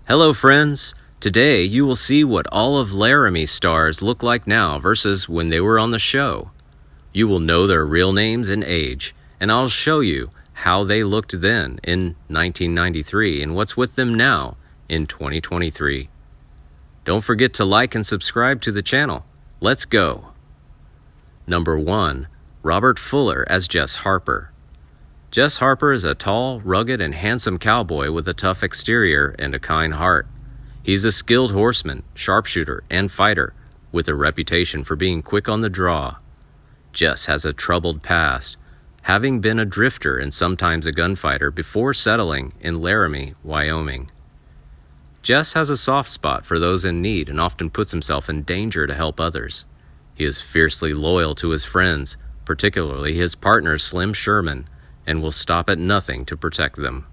Hello friends! Today you will see what all of Laramie stars look like now versus when they were on the show. You will know their real names and age, and I'll show you how they looked then in 1993 and what's with them now in 2023. Don't forget to like and subscribe to the channel. Let's go! Number 1. Robert Fuller as Jess Harper. Jess Harper is a tall, rugged, and handsome cowboy with a tough exterior and a kind heart. He's a skilled horseman, sharpshooter, and fighter, with a reputation for being quick on the draw. Jess has a troubled past, having been a drifter and sometimes a gunfighter before settling in Laramie, Wyoming. Jess has a soft spot for those in need and often puts himself in danger to help others. He is fiercely loyal to his friends, particularly his partner Slim Sherman, and will stop at nothing to protect them.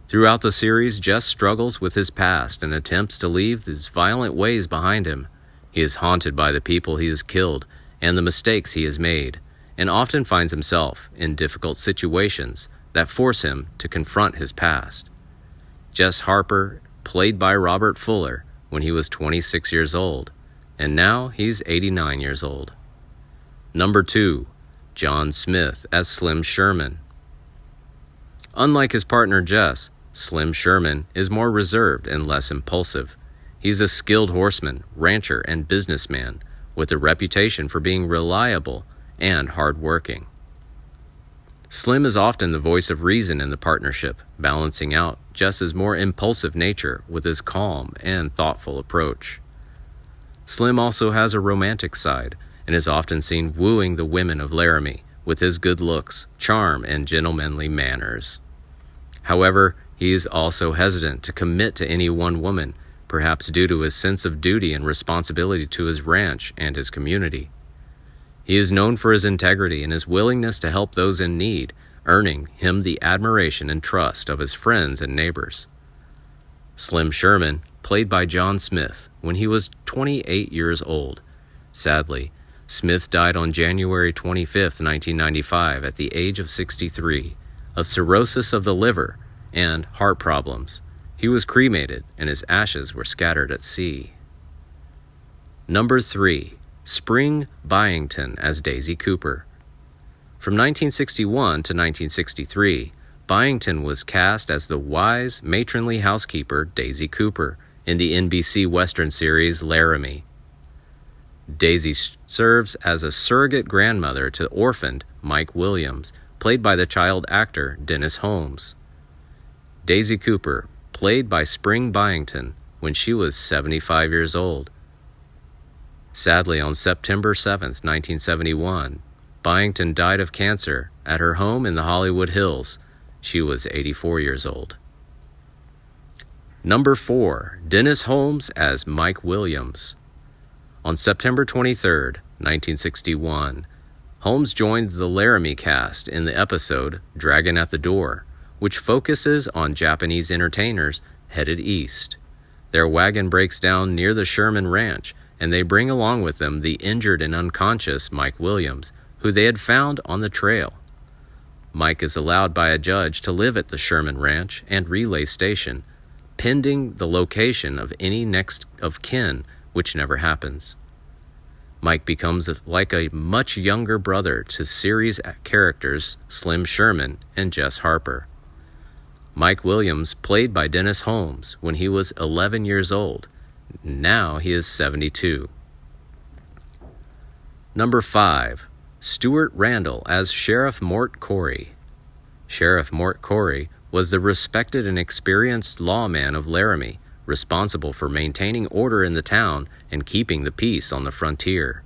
Throughout the series, Jess struggles with his past and attempts to leave his violent ways behind him. He is haunted by the people he has killed and the mistakes he has made, and often finds himself in difficult situations that force him to confront his past. Jess Harper, played by Robert Fuller when he was 26 years old, and now he's 89 years old. Number 2. John Smith as Slim Sherman. Unlike his partner Jess, Slim Sherman is more reserved and less impulsive. He's a skilled horseman, rancher, and businessman with a reputation for being reliable and hard-working. Slim is often the voice of reason in the partnership, balancing out Jess's more impulsive nature with his calm and thoughtful approach. Slim also has a romantic side and is often seen wooing the women of Laramie with his good looks, charm, and gentlemanly manners. However, he is also hesitant to commit to any one woman, perhaps due to his sense of duty and responsibility to his ranch and his community. He is known for his integrity and his willingness to help those in need, earning him the admiration and trust of his friends and neighbors. Slim Sherman, played by John Smith when he was 28 years old. Sadly, Smith died on January 25, 1995 at the age of 63 of cirrhosis of the liver and heart problems. He was cremated and his ashes were scattered at sea. Number 3. Spring Byington as Daisy Cooper. From 1961 to 1963, Byington was cast as the wise, matronly housekeeper Daisy Cooper in the NBC Western series Laramie. Daisy serves as a surrogate grandmother to orphaned Mike Williams, played by the child actor Dennis Holmes. Daisy Cooper, played by Spring Byington when she was 75 years old. Sadly, on September 7, 1971, Byington died of cancer at her home in the Hollywood Hills. She was 84 years old. Number 4. Dennis Holmes as Mike Williams. On September 23, 1961, Holmes joined the Laramie cast in the episode Dragon at the Door, which focuses on Japanese entertainers headed east. Their wagon breaks down near the Sherman Ranch, and they bring along with them the injured and unconscious Mike Williams, who they had found on the trail. Mike is allowed by a judge to live at the Sherman Ranch and relay station, pending the location of any next of kin, which never happens. Mike becomes like a much younger brother to series characters Slim Sherman and Jess Harper. Mike Williams played by Dennis Holmes when he was 11 years old. Now he is 72. Number 5. Stuart Randall as Sheriff Mort Corey. Sheriff Mort Corey was the respected and experienced lawman of Laramie, responsible for maintaining order in the town and keeping the peace on the frontier.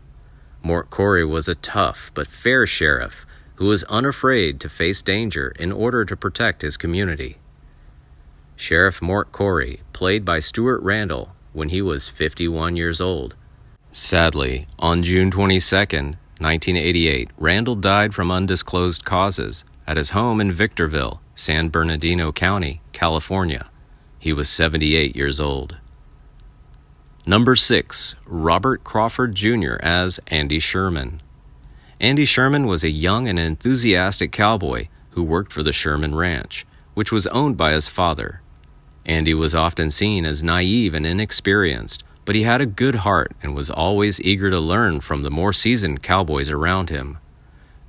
Mort Corey was a tough but fair sheriff who was unafraid to face danger in order to protect his community. Sheriff Mort Corey, played by Stuart Randall when he was 51 years old. Sadly, on June 22, 1988, Randall died from undisclosed causes at his home in Victorville, San Bernardino County, California. He was 78 years old. Number 6. Robert Crawford Jr. as Andy Sherman. Andy Sherman was a young and enthusiastic cowboy who worked for the Sherman Ranch, which was owned by his father. Andy was often seen as naive and inexperienced, but he had a good heart and was always eager to learn from the more seasoned cowboys around him.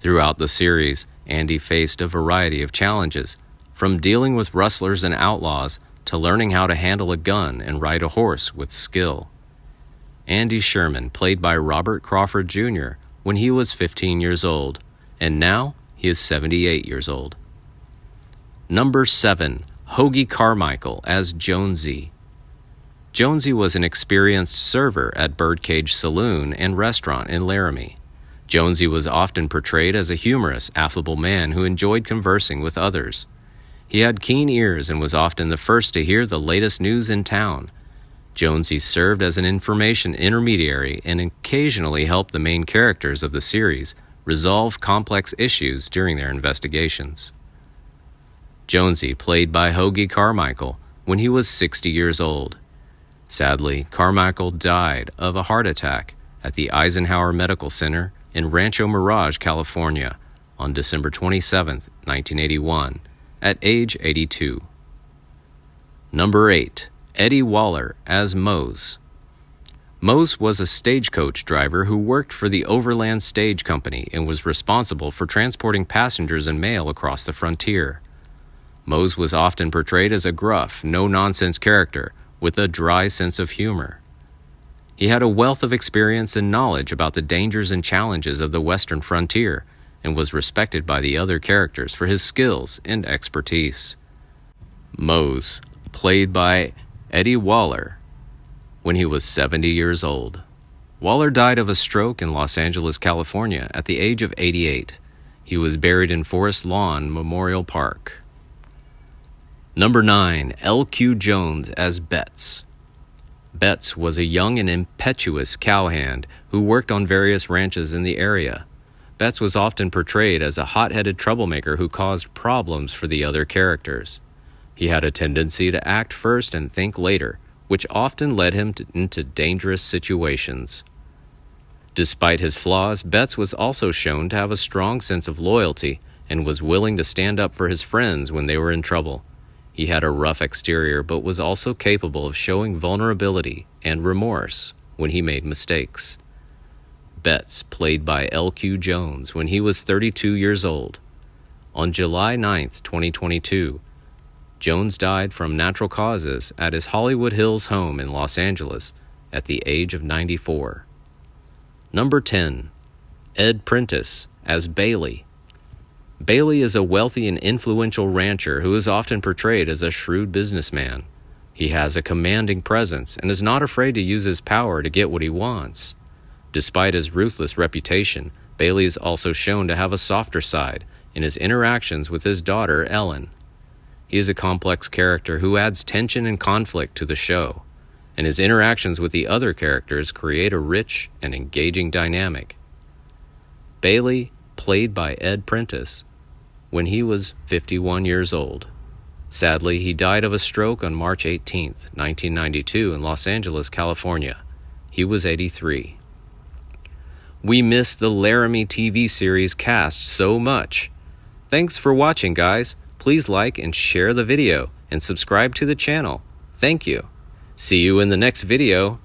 Throughout the series, Andy faced a variety of challenges, from dealing with rustlers and outlaws to learning how to handle a gun and ride a horse with skill. Andy Sherman played by Robert Crawford Jr. when he was 15 years old, and now he is 78 years old. Number 7. Hoagie Carmichael as Jonesy. Jonesy was an experienced server at Birdcage Saloon and Restaurant in Laramie. Jonesy was often portrayed as a humorous, affable man who enjoyed conversing with others. He had keen ears and was often the first to hear the latest news in town. Jonesy served as an information intermediary and occasionally helped the main characters of the series resolve complex issues during their investigations. Jonesy played by Hoagie Carmichael when he was 60 years old. Sadly, Carmichael died of a heart attack at the Eisenhower Medical Center in Rancho Mirage, California, on December 27, 1981, at age 82. Number 8. Eddie Waller as Mose. Mose was a stagecoach driver who worked for the Overland Stage Company and was responsible for transporting passengers and mail across the frontier. Mose was often portrayed as a gruff, no-nonsense character with a dry sense of humor. He had a wealth of experience and knowledge about the dangers and challenges of the western frontier and was respected by the other characters for his skills and expertise. Mose, played by Eddie Waller, when he was 70 years old. Waller died of a stroke in Los Angeles, California at the age of 88. He was buried in Forest Lawn Memorial Park. Number 9. L.Q. Jones as Betts. Betts was a young and impetuous cowhand who worked on various ranches in the area. Betts was often portrayed as a hot-headed troublemaker who caused problems for the other characters. He had a tendency to act first and think later, which often led him into dangerous situations. Despite his flaws, Betts was also shown to have a strong sense of loyalty and was willing to stand up for his friends when they were in trouble. He had a rough exterior but was also capable of showing vulnerability and remorse when he made mistakes. Betts played by L.Q. Jones when he was 32 years old. On July 9, 2022, Jones died from natural causes at his Hollywood Hills home in Los Angeles at the age of 94. Number 10. Ed Prentice as Bailey. Bailey is a wealthy and influential rancher who is often portrayed as a shrewd businessman. He has a commanding presence and is not afraid to use his power to get what he wants. Despite his ruthless reputation, Bailey is also shown to have a softer side in his interactions with his daughter, Ellen. He is a complex character who adds tension and conflict to the show, and his interactions with the other characters create a rich and engaging dynamic. Bailey, played by Ed Prentice, when he was 51 years old. Sadly, he died of a stroke on March 18, 1992 in Los Angeles, California. He was 83. We miss the Laramie TV series cast so much. Thanks for watching, guys. Please like and share the video and subscribe to the channel. Thank you. See you in the next video.